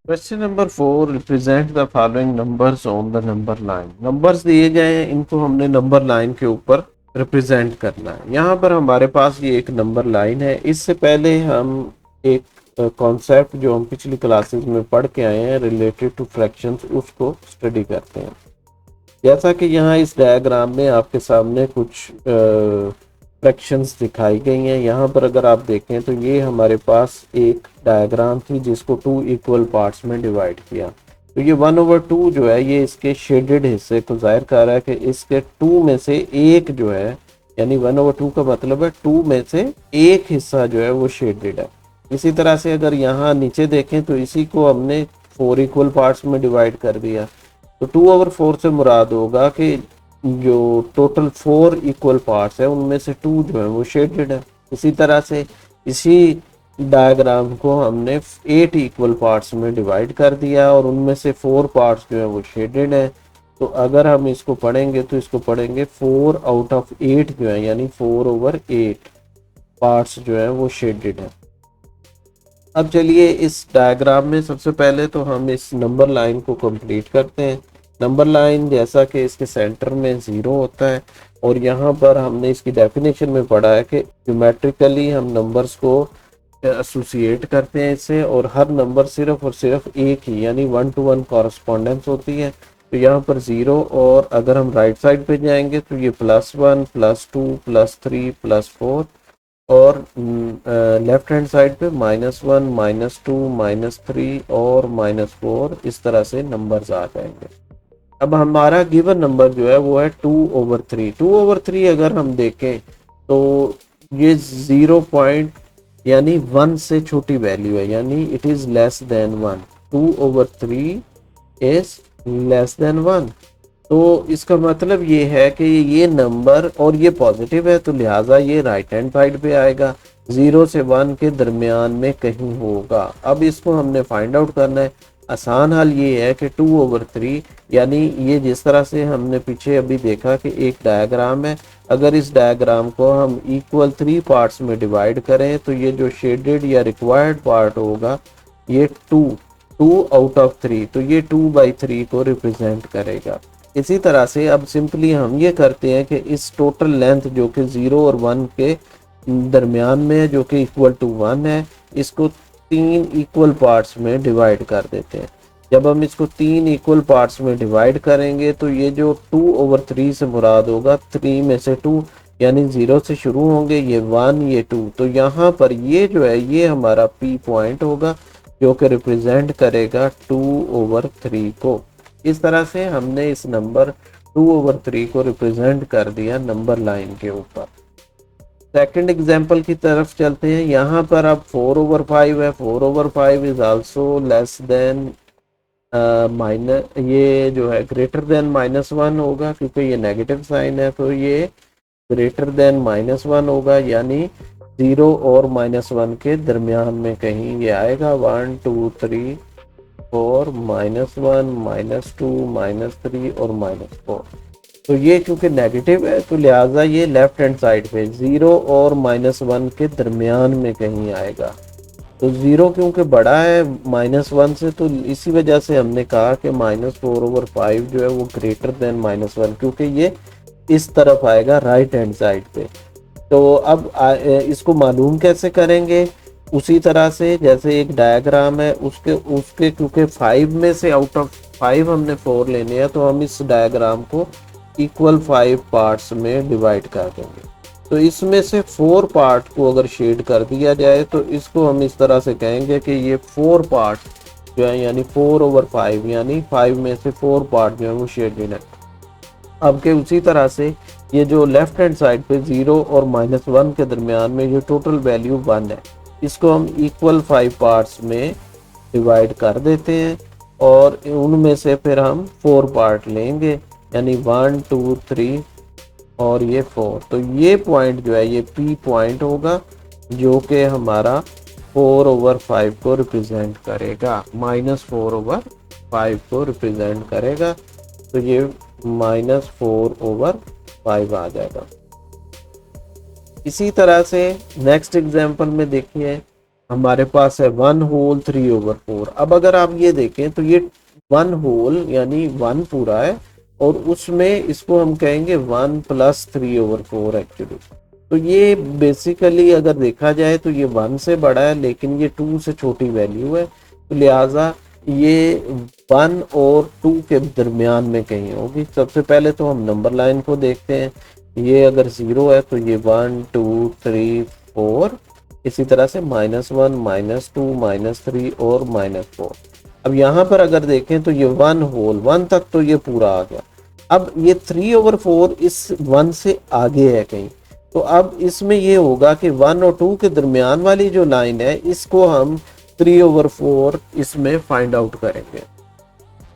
Question number 4, represent the following numbers on the number line. Numbers दिए गए हैं, इनको हमने नंबर लाइन के ऊपर रिप्रेजेंट करना है। यहाँ पर हमारे पास ये एक नंबर लाइन है। इससे पहले हम एक कॉन्सेप्ट जो हम पिछली क्लासेस में पढ़ के आए हैं रिलेटेड टू फ्रैक्शंस, उसको स्टडी करते हैं। जैसा कि यहाँ इस डायग्राम में आपके सामने कुछ फ्रैक्शंस दिखाई गई हैं। यहाँ पर अगर आप देखें तो ये हमारे पास एक डायग्राम थी जिसको 2 इक्वल पार्ट्स में डिवाइड किया। तो ये 1/2 जो है ये इसके शेडेड हिस्से को जाहिर कर रहा है कि इसके 2 में से एक जो है, यानी 1/2 का मतलब है 2 में से एक हिस्सा जो है वो शेडेड है। इसी तरह से अगर यहाँ नीचे देखें तो इसी को हमने 4 इक्वल पार्ट्स में डिवाइड कर दिया। तो 2/4 से मुराद होगा कि जो टोटल 4 इक्वल पार्ट्स है उनमें से 2 जो है वो शेडेड है। इसी तरह से इसी डायग्राम को हमने 8 इक्वल पार्ट्स में डिवाइड कर दिया और उनमें से 4 पार्ट्स जो है वो शेडेड है। तो अगर हम इसको पढ़ेंगे तो इसको पढ़ेंगे 4 आउट ऑफ 8 जो है, यानी 4/8 पार्ट्स जो है वो शेडेड है। अब चलिए इस डायग्राम में सबसे पहले तो हम इस नंबर लाइन को कंप्लीट करते हैं। नंबर लाइन जैसा कि इसके सेंटर में 0 होता है और यहाँ पर हमने इसकी डेफिनेशन में पढ़ा है कि ज्योमेट्रिकली हम नंबर्स को एसोसिएट करते हैं इससे, और हर नंबर सिर्फ और सिर्फ एक ही, यानी 1-to-1 कॉरस्पॉन्डेंस होती है। तो यहाँ पर 0, और अगर हम राइट साइड पे जाएंगे तो ये +1 +2 +3 +4, और लेफ्ट हैंड साइड पे -1 -2 -3 और -4, इस तरह से नंबर्स आ जाएंगे। अब हमारा गिवन नंबर जो है वो है 2/3। 2/3 अगर हम देखें तो ये 0 पॉइंट यानी 1 से छोटी वैल्यू है, यानी it is less than 1। 2/3 is less than 1। तो इसका मतलब ये है कि ये नंबर, और ये पॉजिटिव है तो लिहाजा ये राइट हैंड साइड पे आएगा, 0 से 1 के दरमियान में कहीं होगा। अब इसको हमने फाइंड आउट करना है। आसान हल ये है कि 2/3, यानी ये जिस तरह से हमने पीछे अभी देखा कि एक डायग्राम है, अगर इस डायग्राम को हम इक्वल 3 पार्ट्स में डिवाइड करें तो ये जो शेडेड या रिक्वायर्ड पार्ट होगा ये 2 आउट ऑफ 3, तो ये 2/3 को रिप्रेजेंट करेगा। इसी तरह से अब सिंपली हम ये करते हैं कि इस टोटल लेंथ जो कि 0 और 1 के दरमियान में है, जो कि इक्वल टू 1 है, इसको 3 इक्वल पार्ट्स में डिवाइड कर देते हैं। जब हम इसको 3 इक्वल पार्ट्स में डिवाइड करेंगे तो ये जो 2/3 से मुराद होगा 3 में से 2, यानी 0 से शुरू होंगे, ये 1 ये 2। तो यहाँ पर ये जो है ये हमारा P पॉइंट होगा जो कि रिप्रेजेंट करेगा 2/3 को। इस तरह से हमने इस नंबर 2/3 को रिप्रेजेंट कर दिया नंबर लाइन के ऊपर। सेकंड एग्जांपल की तरफ चलते हैं। यहाँ पर अब 4/5 है। 4/5 is also less than minus, ये जो है ग्रेटर देन -1 होगा, क्योंकि ये नेगेटिव साइन है तो ये ग्रेटर देन -1 होगा, यानी 0 और -1 के दरमियान में कहीं ये आएगा। 1 2 3 4 -1 -2 -3 और -4। तो ये क्योंकि नेगेटिव है तो लिहाजा ये लेफ्ट हैंड साइड पे 0 और -1 के दरमियान में कहीं आएगा। तो 0 क्योंकि बड़ा है -1 से, तो इसी वजह से हमने कहा कि -4/5 जो है वो ग्रेटर देन -1, क्योंकि ये इस तरफ आएगा राइट हैंड साइड पे। तो अब इसको मालूम कैसे करेंगे? उसी तरह से जैसे एक डायग्राम है, उसके उसके क्योंकि 5 में से आउट ऑफ 5 हमने 4 लेने हैं, तो हम इस डायग्राम को इक्वल 5 पार्ट्स में डिवाइड कर देंगे। तो इसमें से 4 पार्ट को अगर शेड कर दिया जाए तो इसको हम इस तरह से कहेंगे कि ये 4 पार्ट जो है, यानी 4/5, यानी 5 में से 4 पार्ट जो है वो शेडेड है। अब के उसी तरह से ये जो लेफ्ट हैंड साइड पे 0 और -1 के दरमियान में जो टोटल वैल्यू 1 है, इसको हम इक्वल 5 पार्ट्स में डिवाइड कर देते हैं और उनमें से फिर हम 4 पार्ट लेंगे, यानी 1 2 3 और ये 4। तो ये पॉइंट जो है ये P पॉइंट होगा जो कि हमारा 4/5 को रिप्रेजेंट करेगा, -4/5 को रिप्रेजेंट करेगा। तो ये -4/5 आ जाएगा। इसी तरह से नेक्स्ट एग्जांपल में देखिए, हमारे पास है 1/3/4। अब अगर आप ये देखें तो ये 1 होल यानी 1 पूरा है, और उसमें इसको हम कहेंगे 1+3/4 एक्चुअली। तो ये बेसिकली अगर देखा जाए तो ये 1 से बड़ा है, लेकिन ये 2 से छोटी वैल्यू है, तो लिहाजा ये 1 और 2 के दरमियान में कहीं होगी। सबसे पहले तो हम नंबर लाइन को देखते हैं। ये अगर 0 है तो ये 1 2 3 4, इसी तरह से -1 -2 -3 और -4। अब यहाँ पर अगर देखें तो ये 1 होल 1 तक तो ये पूरा आ गया। अब ये 3/4 इस 1 से आगे है कहीं, तो अब इसमें ये होगा कि 1 और 2 के दरमियान वाली जो लाइन है इसको हम 3/4 इसमें फाइंड आउट करेंगे।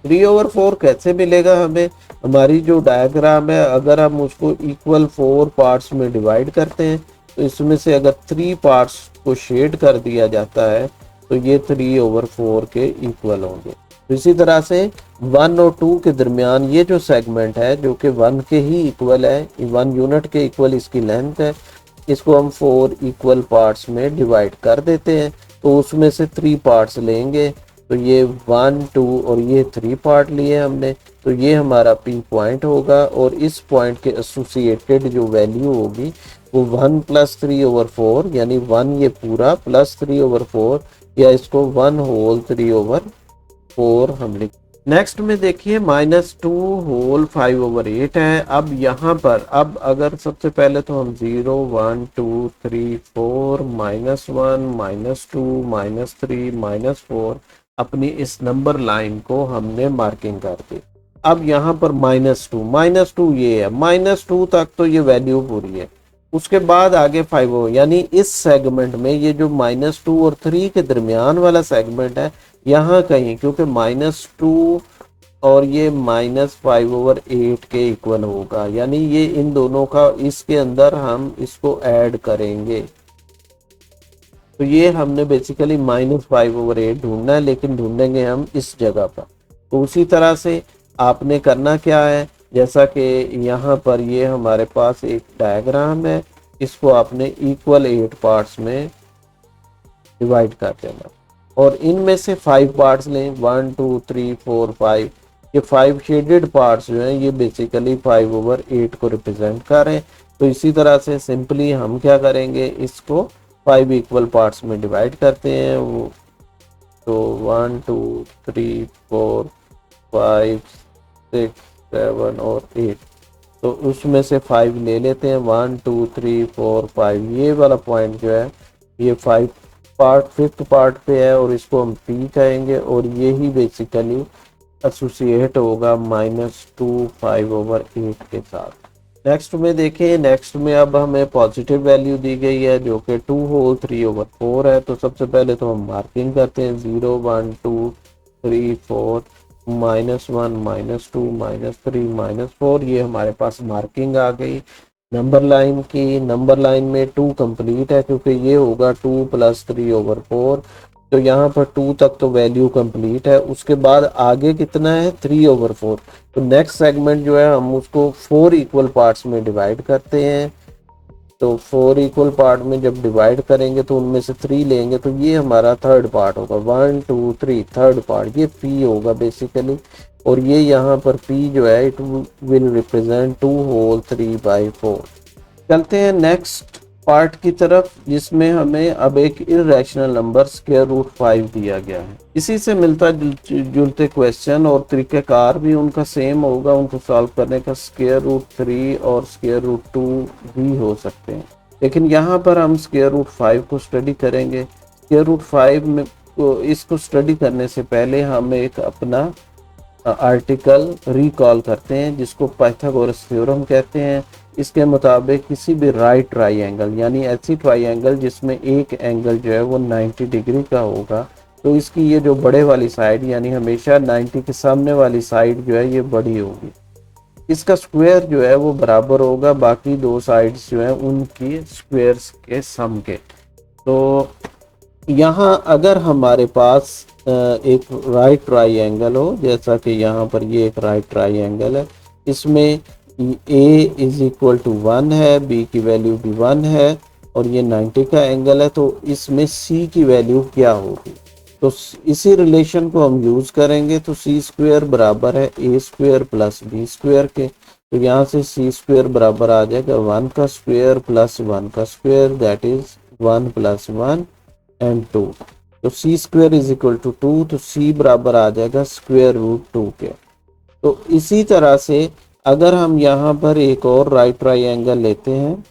3/4 कैसे मिलेगा हमें? हमारी जो डायग्राम है अगर हम उसको इक्वल 4 पार्ट्स में डिवाइड करते हैं, तो इसमें से अगर 3 पार्ट्स को शेड कर दिया जाता है तो ये 3/4 के इक्वल होंगे। तो इसी तरह से 1 और 2 के दरमियान ये जो सेगमेंट है जो कि 1 के ही इक्वल है, 1 यूनिट के इक्वल इसकी लेंथ है, इसको हम 4 इक्वल पार्ट्स में डिवाइड कर देते हैं। तो उसमें से 3 पार्ट्स लेंगे, तो ये 1 2 और ये 3 पार्ट लिए हमने, तो ये हमारा पी पॉइंट होगा, और इस पॉइंट के एसोसिएटेड जो वैल्यू होगी वो 1+3/4 यानी 1 ये पूरा +3/4, या इसको 1 होल 3/4 हम लिख। नेक्स्ट में देखिए -2 होल 5/8 है। अब यहाँ पर अब अगर सबसे पहले तो हम 0 1 2 3 4 -1 -2 -3 -4 अपनी इस नंबर लाइन को हमने मार्किंग कर दी। अब यहाँ पर -2 ये है, -2 तक तो ये वैल्यू पूरी है, उसके बाद आगे 5 यानी इस सेगमेंट में ये जो -2 और 3 के दरमियान वाला सेगमेंट है यहाँ कहीं, क्योंकि -2 और ये -5/8 के इक्वल होगा, यानी ये इन दोनों का इसके अंदर हम इसको ऐड करेंगे। तो ये हमने बेसिकली -5/8 ढूंढना है, लेकिन ढूंढेंगे हम इस जगह पर। तो उसी तरह से आपने करना क्या है, जैसा कि यहाँ पर ये हमारे पास एक डायग्राम है, इसको आपने इक्वल 8 पार्ट्स में डिवाइड कर देना, और इनमें से 5 पार्ट्स लें, 1 2 3 4 5। ये 5 शेडेड पार्ट्स जो हैं ये बेसिकली 5/8 को रिप्रेजेंट कर रहे हैं। तो इसी तरह से सिंपली हम क्या करेंगे, इसको 5 इक्वल पार्ट्स में डिवाइड करते हैं। वो तो 1 2 3 4 5 6 7 और 8, तो उसमें से 5 ले लेते हैं, 1 2 3 4 5। ये वाला पॉइंट जो है ये 5 पार्ट 5th पार्ट पे है, और इसको हम पी कहेंगे, और ये ही बेसिकली एसोसिएट होगा -2 5/8 के साथ। नेक्स्ट में देखें, नेक्स्ट में अब हमें पॉजिटिव वैल्यू दी गई है जो कि 2 होल 3/4 है। तो सबसे पहले तो हम मार्किंग करते हैं, 0 1 2 3 4 -1 -2 -3 -4। ये हमारे पास मार्किंग आ गई नंबर लाइन की। नंबर लाइन में 2 कंप्लीट है, क्योंकि ये होगा 2 + 3/4। तो यहाँ पर 2 तक तो वैल्यू कंप्लीट है, उसके बाद आगे कितना है 3/4। तो नेक्स्ट सेगमेंट जो है हम उसको 4 इक्वल पार्ट्स में डिवाइड करते हैं। तो 4 इक्वल पार्ट में जब डिवाइड करेंगे तो उनमें से 3 लेंगे, तो ये हमारा थर्ड पार्ट होगा, 1 2 3 थर्ड पार्ट, ये पी होगा बेसिकली। और ये यहाँ पर पी जो है इट विल रिप्रेजेंट 2 होल 3/4। चलते हैं नेक्स्ट पार्ट की तरफ, जिसमें हमें अब एक इरेशनल नंबर √5 दिया गया है। इसी से मिलता जुलते क्वेश्चन और तरीक़ेकार भी उनका सेम होगा, उनको सॉल्व करने का √3 और √2 भी हो सकते हैं, लेकिन यहाँ पर हम √5 को स्टडी करेंगे। √5 में इसको स्टडी करने से पहले हम एक अपना आर्टिकल रिकॉल करते हैं, जिसको पाइथागोरस थ्योरम कहते हैं। इसके मुताबिक किसी भी राइट ट्राइंगल, यानी ऐसी ट्राइंगल जिसमें एक एंगल जो है वो 90 डिग्री का होगा, तो इसकी ये जो बड़े वाली साइड, यानी हमेशा 90 के सामने वाली साइड जो है ये बड़ी होगी। इसका स्क्वायर जो है वो बराबर होगा बाकी दो साइड्स जो है उनकी स्क्वायर्स के सम के। तो यहाँ अगर हमारे पास एक राइट ट्राइंगल हो, जैसा कि यहाँ पर ये एक राइट ट्राइंगल है, इसमें a = 1 है, b की वैल्यू भी 1 है, और ये 90 का एंगल है, तो इसमें सी की वैल्यू क्या होगी? तो इसी रिलेशन को हम यूज करेंगे। तो सी स्क्वेयर बराबर है ए स्क्वेयर प्लस बी स्क्वेयर के। तो यहाँ से सी स्क्वेयर बराबर आ जाएगा 1 का स्क्वेयर प्लस 1 का square, that is 1 plus 1 and 2। तो C square is equal to 2, तो सी बराबर आ जाएगा स्क्वेयर रूट 2 के। तो इसी तरह से अगर हम यहाँ पर एक और राइट ट्राइंगल लेते हैं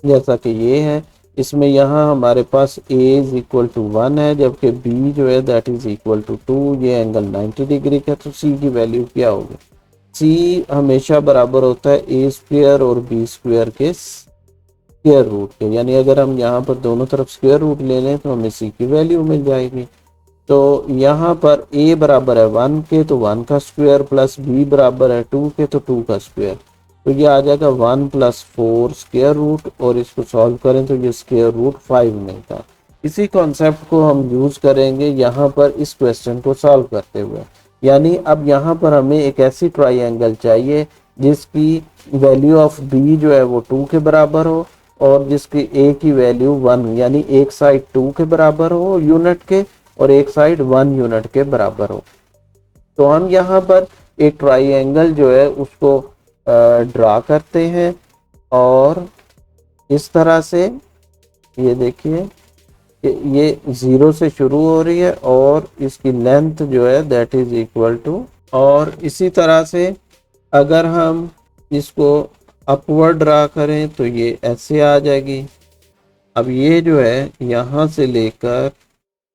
जैसा कि ये है, इसमें यहाँ हमारे पास a इज इक्वल टू 1 है, जबकि b जो है दैट इज इक्वल टू 2, ये एंगल 90 डिग्री का। तो c की वैल्यू क्या होगी? c हमेशा बराबर होता है a स्क्वेयर और b स्क्वेयर के स्क्वेयर रूट के, यानी अगर हम यहाँ पर दोनों तरफ स्क्वेयर रूट ले लें तो हमें c की वैल्यू मिल जाएगी। तो यहाँ पर a बराबर है 1 के, तो 1 का स्क्वायर प्लस b बराबर है 2 के, तो 2 का स्क्वायर। तो ये आ जाएगा 1 प्लस 4 स्क्वायर रूट, और इसको सॉल्व करें तो ये स्क्वायर रूट 5 मिलता। इसी कॉन्सेप्ट को हम यूज करेंगे यहाँ पर इस क्वेश्चन को सॉल्व करते हुए। यानी अब यहाँ पर हमें एक ऐसी ट्राइंगल चाहिए जिसकी वैल्यू ऑफ b जो है वो 2 के बराबर हो, और जिसकी a की वैल्यू 1, यानी एक साइड 2 के बराबर हो यूनिट के और एक साइड 1 यूनिट के बराबर हो। तो हम यहाँ पर एक ट्राइंगल जो है उसको ड्रा करते हैं, और इस तरह से ये देखिए ये 0 से शुरू हो रही है और इसकी लेंथ जो है दैट इज इक्वल टू, और इसी तरह से अगर हम इसको अपवर्ड ड्रा करें तो ये ऐसे आ जाएगी। अब ये जो है यहाँ से लेकर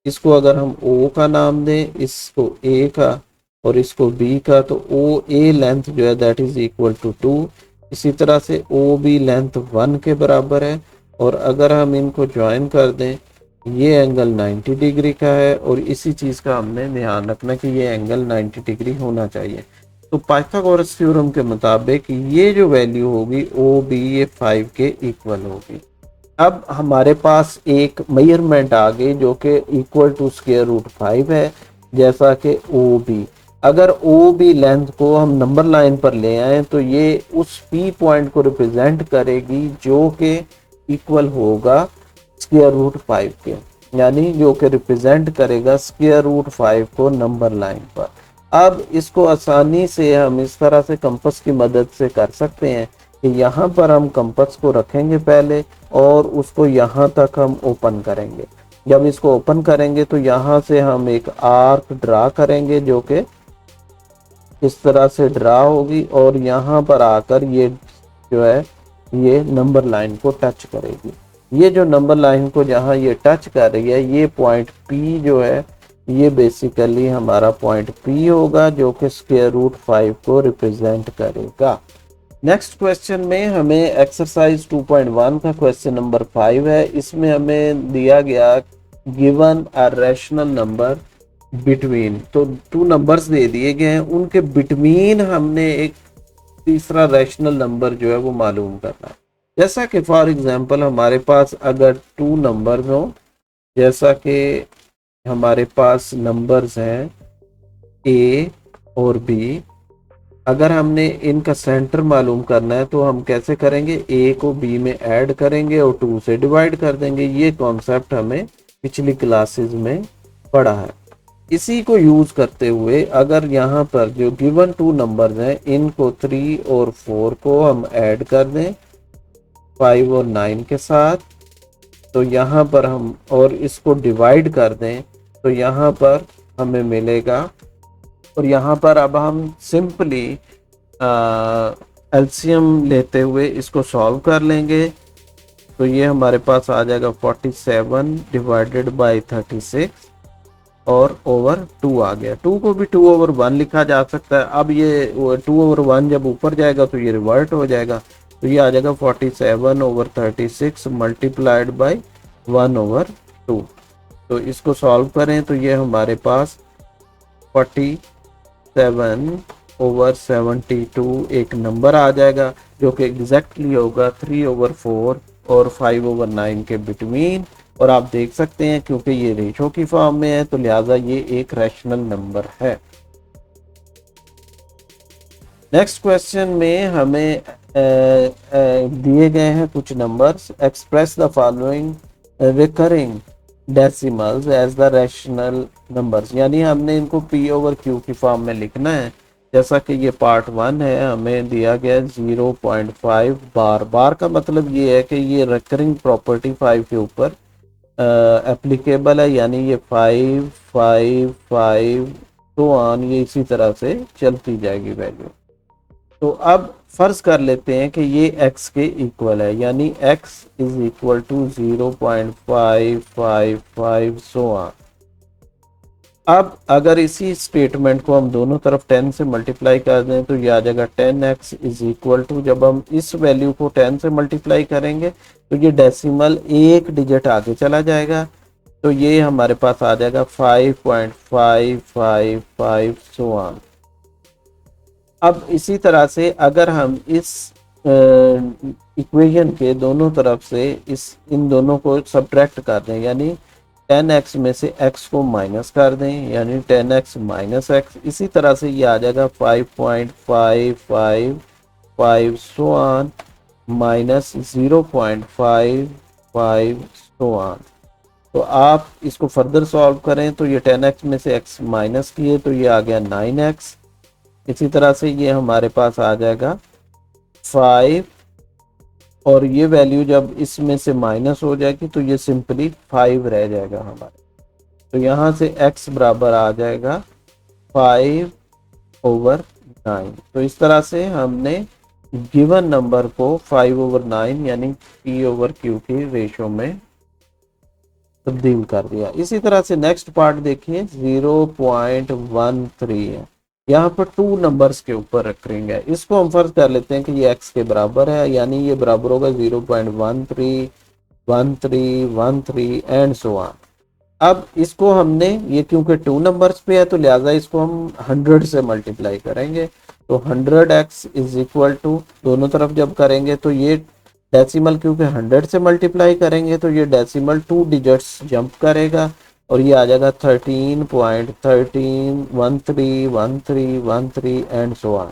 इसको अगर हम O का नाम दें, इसको A का और इसको B का, तो OA लेंथ जो है दैट इज इक्वल टू 2। इसी तरह से OB लेंथ 1 के बराबर है, और अगर हम इनको ज्वाइन कर दें ये एंगल 90 डिग्री का है, और इसी चीज़ का हमने ध्यान रखना कि ये एंगल 90 डिग्री होना चाहिए। तो पाइथागोरस थ्योरम के मुताबिक ये जो वैल्यू होगी OB ये 5 के इक्वल होगी। अब हमारे पास एक मेजरमेंट आ गई जो कि इक्वल टू स्क्वायर रूट 5 है, जैसा कि OB। अगर OB लेंथ को हम नंबर लाइन पर ले आए तो ये उस P पॉइंट को रिप्रेजेंट करेगी जो कि इक्वल होगा स्क्वायर रूट 5 के, यानी जो कि रिप्रेजेंट करेगा स्क्वायर रूट 5 को नंबर लाइन पर। अब इसको आसानी से हम इस तरह से कंपास की मदद से कर सकते हैं कि यहाँ पर हम कंपास को रखेंगे पहले, और उसको यहाँ तक हम ओपन करेंगे। जब इसको ओपन करेंगे तो यहाँ से हम एक आर्क ड्रा करेंगे जो कि इस तरह से ड्रा होगी, और यहाँ पर आकर ये जो है ये नंबर लाइन को टच करेगी। ये जो नंबर लाइन को जहाँ ये टच कर रही है, ये पॉइंट P जो है ये बेसिकली हमारा पॉइंट P होगा जो कि स्क्वायर रूट 5 को रिप्रेजेंट करेगा। नेक्स्ट क्वेश्चन में हमें एक्सरसाइज 2.1 का क्वेश्चन नंबर 5 है। इसमें हमें दिया गया given a rational number between, तो 2 नंबर्स दे दिए गए हैं, उनके बिटवीन हमने एक तीसरा रैशनल नंबर जो है वो मालूम करना है। जैसा कि फॉर एग्जांपल हमारे पास अगर 2 नंबर्स हो, जैसा कि हमारे पास नंबर्स हैं A और B, अगर हमने इनका सेंटर मालूम करना है तो हम कैसे करेंगे? A को B में ऐड करेंगे और 2 से डिवाइड कर देंगे। ये कॉन्सेप्ट हमें पिछली क्लासेस में पढ़ा है। इसी को यूज करते हुए अगर यहाँ पर जो गिवन 2 नंबर्स हैं इनको 3 और 4 को हम ऐड कर दें 5 और 9 के साथ, तो यहाँ पर हम और इसको डिवाइड कर दें तो यहाँ पर हमें मिलेगा, और यहाँ पर अब हम सिंपली एलसीएम लेते हुए इसको सॉल्व कर लेंगे। तो ये हमारे पास आ जाएगा 47 डिवाइडेड बाय 36 और ओवर 2 आ गया। 2 को भी 2 ओवर 1 लिखा जा सकता है। अब ये 2 ओवर 1 जब ऊपर जाएगा तो ये रिवर्ट हो जाएगा, तो ये आ जाएगा 47 ओवर 36 मल्टीप्लाइड बाय 1 ओवर 2। तो इसको सॉल्व करें तो ये हमारे पास 47 ओवर 72 एक नंबर आ जाएगा जो कि एग्जैक्टली होगा 3 ओवर 4 और 5 ओवर 9 के बिटवीन। और आप देख सकते हैं क्योंकि ये रेशो की फॉर्म में है तो लिहाजा ये एक रैशनल नंबर है। नेक्स्ट क्वेश्चन में हमें दिए गए हैं कुछ numbers, express the following recurring decimals as the rational numbers, यानी हमने इनको पी ओवर क्यू की फॉर्म में लिखना है। जैसा कि ये पार्ट 1 है, हमें दिया गया 0.5 बार। बार का मतलब ये है कि ये रिकरिंग प्रॉपर्टी 5 के ऊपर एप्लीकेबल है, यानी ये 5 5 5 तो ऑन, ये इसी तरह से चलती जाएगी वैल्यू। तो अब फर्ज कर लेते हैं कि ये x के इक्वल है, यानी x is equal to 0.555 so on. अब अगर इसी स्टेटमेंट को हम दोनों तरफ 10 से मल्टीप्लाई कर दें तो ये आ जाएगा 10x इज इक्वल टू, जब हम इस वैल्यू को 10 से मल्टीप्लाई करेंगे तो ये डेसिमल एक डिजिट आगे चला जाएगा, तो ये हमारे पास आ जाएगा 5.555 सो ऑन। अब इसी तरह से अगर हम इस इक्वेशन के दोनों तरफ से इन दोनों को सब्ट्रैक्ट कर दें, यानी 10x में से x को माइनस कर दें, यानी 10x माइनस x, इसी तरह से ये आ जाएगा 5.555 so on minus 0.55 so on. तो आप इसको फर्दर सॉल्व करें तो ये 10x में से x माइनस किए तो ये आ गया 9x। इसी तरह से ये हमारे पास आ जाएगा 5, और ये वैल्यू जब इसमें से माइनस हो जाएगी तो ये सिंपली 5 रह जाएगा हमारे। तो यहाँ से x बराबर आ जाएगा 5/9। तो इस तरह से हमने गिवन नंबर को 5/9 यानी p/q की रेशो में तब्दील कर दिया। इसी तरह से नेक्स्ट पार्ट देखिए, 0.13 है, यहाँ पर 2 नंबर्स के ऊपर रखिंग है। इसको हम फर्ज कर लेते हैं कि ये x के बराबर है, यानी ये बराबर होगा 0.13 13 13 एंड सो ऑन। अब इसको हमने, ये क्योंकि 2 नंबर्स पे है तो लिहाजा इसको हम 100 से मल्टीप्लाई करेंगे। तो 100x इज इक्वल टू, दोनों तरफ जब करेंगे तो ये डेसिमल क्योंकि 100 से मल्टीप्लाई करेंगे तो ये डेसिमल 2 डिजिट्स जंप करेगा और ये आ जाएगा 13.131313 एंड सो ऑन।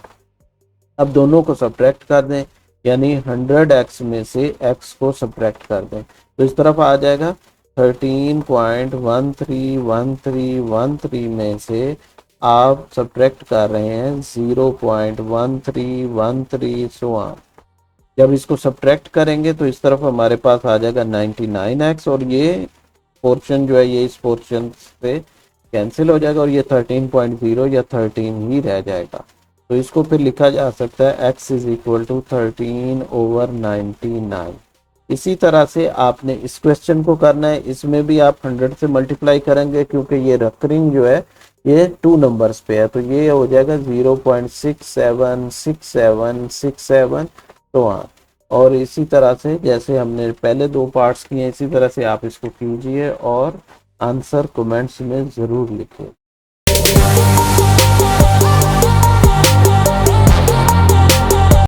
अब दोनों को सब्ट्रैक्ट कर दें, यानी 100x में से x को सब्ट्रैक्ट कर दें तो इस तरफ आ जाएगा 13.131313 में से आप सब्ट्रैक्ट कर रहे हैं 0.1313 सो ऑन। जब इसको सब्ट्रैक्ट करेंगे तो इस तरफ हमारे पास आ जाएगा 99x, और ये पोर्शन जो है ये इस पोर्शन से कैंसिल हो जाएगा और ये 13.0 या 13 ही रह जाएगा। तो इसको फिर लिखा जा सकता है x इज इक्वल टू 13/99। इसी तरह से आपने इस क्वेश्चन को करना है, इसमें भी आप 100 से मल्टीप्लाई करेंगे क्योंकि ये रकरिंग जो है ये 2 नंबर्स पे है, तो ये हो जाएगा 0.676767 तो हाँ। और इसी तरह से जैसे हमने पहले 2 पार्ट्स किए इसी तरह से आप इसको कीजिए और आंसर कमेंट्स में ज़रूर लिखिए।